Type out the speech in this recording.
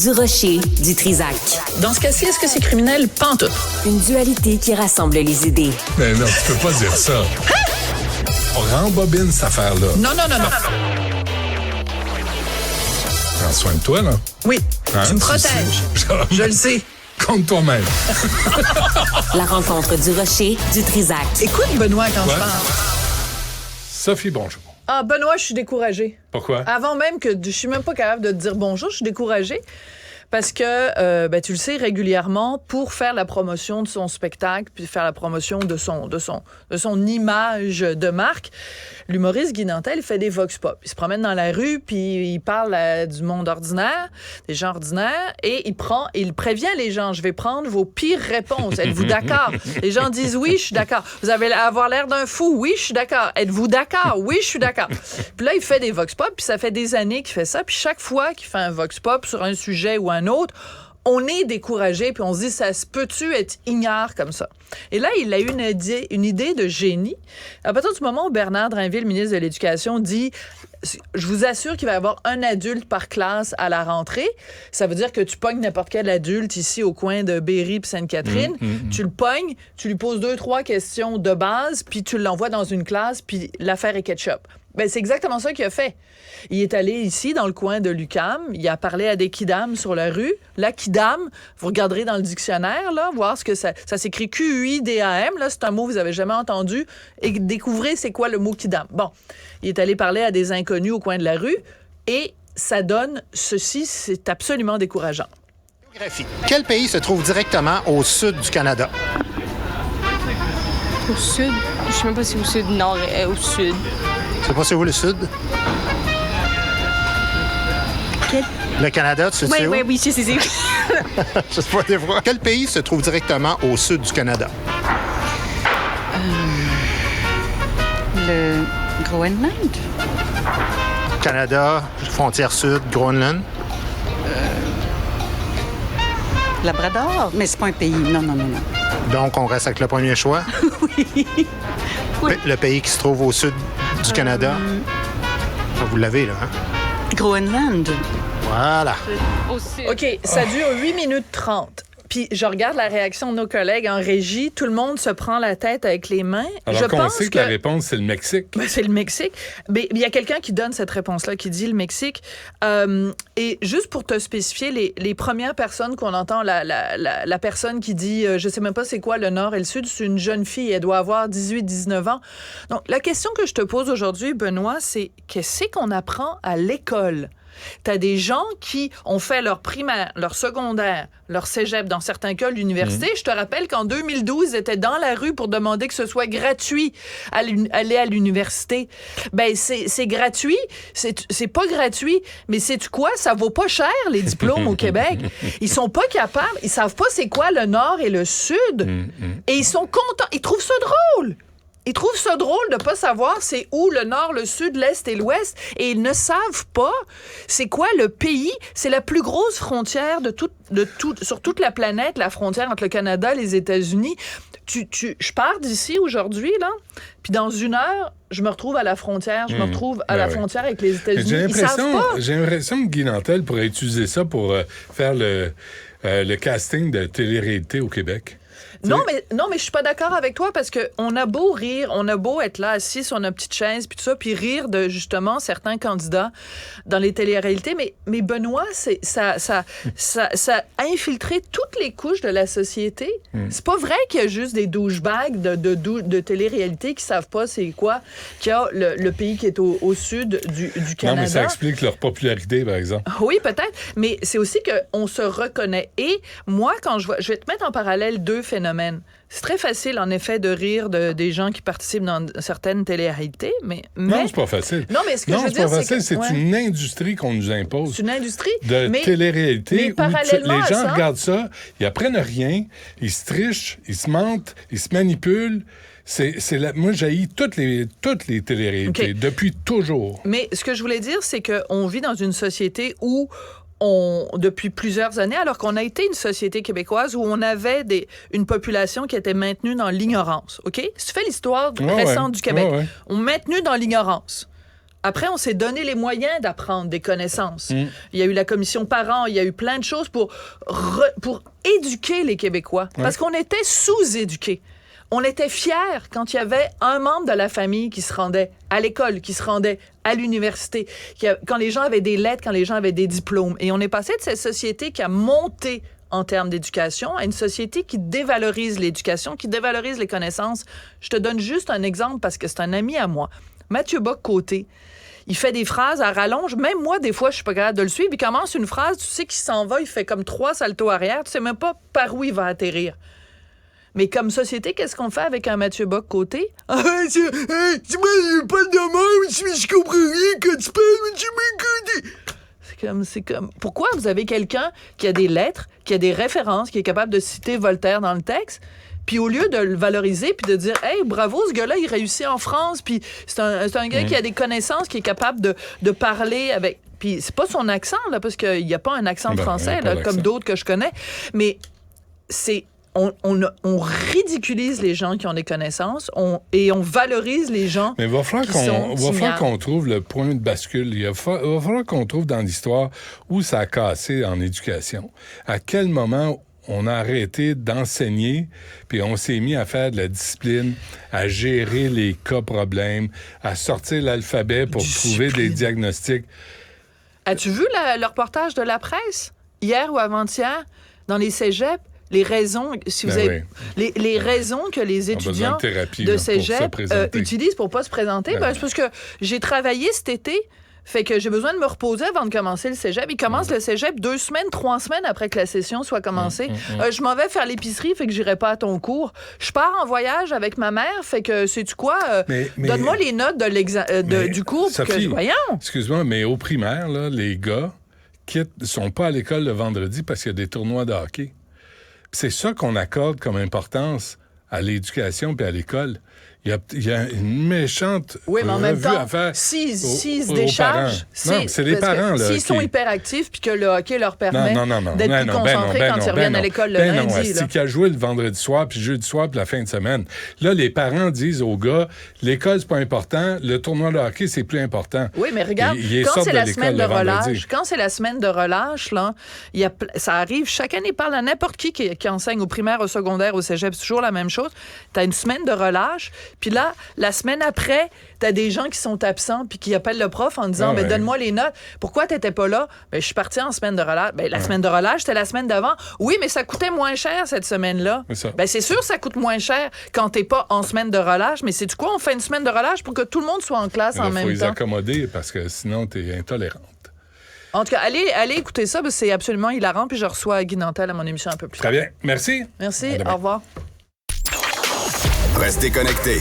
Du Rocher, du Trizac. Dans ce cas-ci, est-ce que c'est criminel? Pantoute. Une dualité qui rassemble les idées. Mais non, tu peux pas dire ça. Hein? On rembobine cette affaire-là. Non. Prends soin de toi, là. Oui, Hein? tu me protèges. Je le sais. Contre toi-même. La rencontre du Rocher, du Trizac. Écoute, Benoît, quand Ouais. je parle. Sophie, bonjour. Ah, Benoît, je suis découragée. Pourquoi? Avant même que je suis même pas capable de te dire bonjour, je suis découragée. Parce que, tu le sais, régulièrement, pour faire la promotion de son spectacle, puis faire la promotion de son image de marque, l'humoriste Guy Nantel fait des vox pop. Il se promène dans la rue, puis il parle du monde ordinaire, des gens ordinaires, et il prévient les gens, je vais prendre vos pires réponses. Êtes-vous d'accord? Les gens disent oui, je suis d'accord. Vous avez avoir l'air d'un fou? Oui, je suis d'accord. Êtes-vous d'accord? Oui, je suis d'accord. Puis là, il fait des vox pop, puis ça fait des années qu'il fait ça, puis chaque fois qu'il fait un vox pop sur un sujet ou un autre, on est découragé, puis on se dit, ça se peut-tu être ignare comme ça? Et là, il a eu une idée de génie. À partir du moment où Bernard Drinville, ministre de l'Éducation, dit, je vous assure qu'il va y avoir un adulte par classe à la rentrée, ça veut dire que tu pognes n'importe quel adulte ici au coin de Berry puis Sainte-Catherine, tu le pognes, tu lui poses 2-3 questions de base, puis tu l'envoies dans une classe, puis l'affaire est ketchup. Ben, c'est exactement ça qu'il a fait. Il est allé ici, dans le coin de l'UQAM. Il a parlé à des kidam sur la rue. La kidam, vous regarderez dans le dictionnaire, là, voir ce que ça s'écrit Q-U-I-D-A-M. Là, c'est un mot que vous avez jamais entendu. Et découvrez c'est quoi le mot kidam. Bon, il est allé parler à des inconnus au coin de la rue. Et ça donne ceci. C'est absolument décourageant. Géographie. Quel pays se trouve directement au sud du Canada? Au sud? Je sais même pas si au sud, nord, au sud. Tu sais pas c'est où le sud? Le Canada, tu sais où? Oui, c'est. Je sais pas des fois. Quel pays se trouve directement au sud du Canada? Le Groenland? Canada, frontière sud, Groenland. Labrador? Mais c'est pas un pays. Non. Donc, on reste avec le premier choix. Oui. Le pays qui se trouve au sud du Canada. Vous l'avez, là, hein? Groenland. Voilà. Au sud. OK, ça dure 8 minutes 30. Puis je regarde la réaction de nos collègues en régie. Tout le monde se prend la tête avec les mains. Alors je qu'on pense sait que la réponse, c'est le Mexique. Ben, c'est le Mexique. Mais il y a quelqu'un qui donne cette réponse-là, qui dit le Mexique. Et juste pour te spécifier, les premières personnes qu'on entend, la personne qui dit, je sais même pas c'est quoi le nord et le sud, c'est une jeune fille, elle doit avoir 18-19 ans. Donc, la question que je te pose aujourd'hui, Benoît, c'est qu'est-ce qu'on apprend à l'école? T'as des gens qui ont fait leur primaire, leur secondaire, leur cégep, dans certains cas, l'université. Je te rappelle qu'en 2012, ils étaient dans la rue pour demander que ce soit gratuit aller à l'université. Ben, c'est gratuit. C'est pas gratuit. Mais sais-tu quoi? Ça vaut pas cher, les diplômes au Québec. Ils sont pas capables. Ils savent pas c'est quoi le nord et le sud. Et ils sont contents. Ils trouvent ça drôle. Ils trouvent ça drôle de pas savoir c'est où le nord, le sud, l'est et l'ouest. Et ils ne savent pas c'est quoi le pays. C'est la plus grosse frontière sur toute la planète, la frontière entre le Canada et les États-Unis. Je pars d'ici aujourd'hui, là, puis dans 1 heure, je me retrouve à la frontière. Je me retrouve à la frontière avec les États-Unis. J'ai l'impression que Guy Nantel pourrait utiliser ça pour faire le casting de télé-réalité au Québec. Non, mais je suis pas d'accord avec toi parce que on a beau rire, on a beau être là assis sur notre petite chaise puis tout ça, puis rire de justement certains candidats dans les téléréalités, mais Benoît, ça a infiltré toutes les couches de la société. C'est pas vrai qu'il y a juste des douchebags de téléréalités qui savent pas c'est quoi qu'il y a le pays qui est au sud du Canada. Non, mais ça explique leur popularité, par exemple. Oui, peut-être, mais c'est aussi qu'on se reconnaît. Et moi, quand je vais te mettre en parallèle 2 phénomènes. C'est très facile, en effet, de rire des gens qui participent dans certaines téléréalités, mais... Non, c'est pas facile. Non, mais ce que je veux dire, c'est une industrie qu'on nous impose. C'est une industrie. De télé-réalité mais où parallèlement les gens à ça, regardent ça, ils apprennent rien, ils se trichent, ils se mentent, ils se manipulent. Moi, j'haïs toutes les télé-réalités, depuis toujours. Mais ce que je voulais dire, c'est qu'on vit dans une société où depuis plusieurs années, alors qu'on a été une société québécoise où on avait une population qui était maintenue dans l'ignorance, OK? Si tu fais l'histoire récente du Québec, on est maintenu dans l'ignorance. Après, on s'est donné les moyens d'apprendre des connaissances. Il y a eu la commission parents, il y a eu plein de choses pour éduquer les Québécois. Parce qu'on était sous-éduqués. On était fiers quand il y avait un membre de la famille qui se rendait à l'école, qui se rendait à l'université, quand les gens avaient des lettres, quand les gens avaient des diplômes. Et on est passé de cette société qui a monté en termes d'éducation à une société qui dévalorise l'éducation, qui dévalorise les connaissances. Je te donne juste un exemple parce que c'est un ami à moi. Mathieu Bock-Côté, il fait des phrases à rallonge. Même moi, des fois, je suis pas capable de le suivre. Il commence une phrase, tu sais qu'il s'en va, il fait comme 3 saltos arrière. Tu sais même pas par où il va atterrir. Mais comme société, qu'est-ce qu'on fait avec un Mathieu Bock-Côté? Ah, tu parles de moi, je comprends rien quand tu parles, Mathieu Bock-Côté. C'est comme... Pourquoi vous avez quelqu'un qui a des lettres, qui a des références, qui est capable de citer Voltaire dans le texte, puis au lieu de le valoriser, puis de dire « Hey, bravo, ce gars-là, il réussit en France, puis c'est un gars qui a des connaissances, qui est capable de parler avec... » Puis c'est pas son accent, là, parce qu'il n'y a pas un accent français, là, comme d'autres que je connais, mais c'est... On ridiculise les gens qui ont des connaissances et on valorise les gens Mais il va falloir qu'on trouve le point de bascule. Il va falloir qu'on trouve dans l'histoire où ça a cassé en éducation. À quel moment on a arrêté d'enseigner, puis on s'est mis à faire de la discipline, à gérer les cas problèmes, à sortir l'alphabet pour trouver des diagnostics. As-tu vu le reportage de la presse, hier ou avant-hier, dans les cégeps? Les raisons, si vous avez, les raisons que les étudiants de cégep utilisent pour pas se présenter, c'est parce que j'ai travaillé cet été, fait que j'ai besoin de me reposer avant de commencer le cégep. Il commence le cégep 2 semaines, 3 semaines après que la session soit commencée. Je m'en vais faire l'épicerie, fait que j'irai pas à ton cours. Je pars en voyage avec ma mère, fait que sais-tu quoi? Donne-moi les notes du cours. Sophie, voyons. Excuse-moi, mais au primaire, là, les gars sont pas à l'école le vendredi parce qu'il y a des tournois de hockey. C'est ça qu'on accorde comme importance à l'éducation puis à l'école. Il y a une méchante oui, mais en même temps, à faire s'ils se déchargent... Non, c'est les parents, là. S'ils sont hyperactifs puis que le hockey leur permet d'être plus concentrés quand ils reviennent à l'école le lundi. C'est qu'il a joué le vendredi soir, puis jeudi soir, puis la fin de semaine. Là, les parents disent aux gars, l'école, c'est pas important, le tournoi de hockey, c'est plus important. Oui, mais regarde, quand c'est la semaine de relâche, là, ça arrive chaque année, parle à n'importe qui enseigne au primaire, au secondaire, au cégep, c'est toujours la même chose. T'as une semaine de relâche, puis là, la semaine après, t'as des gens qui sont absents puis qui appellent le prof en disant donne-moi les notes. Pourquoi t'étais pas là? Je suis partie en semaine de relâche. La semaine de relâche, c'était la semaine d'avant. Oui, mais ça coûtait moins cher cette semaine-là. C'est sûr que ça coûte moins cher quand t'es pas en semaine de relâche, mais sais-tu quoi? On fait une semaine de relâche pour que tout le monde soit en classe en même temps. Il faut les accommoder parce que sinon, t'es intolérante. En tout cas, allez écouter ça, parce que c'est absolument hilarant, puis je reçois Guy Nantel à mon émission un peu plus tard. Très bien. Merci. Merci. Au revoir. Restez connectés.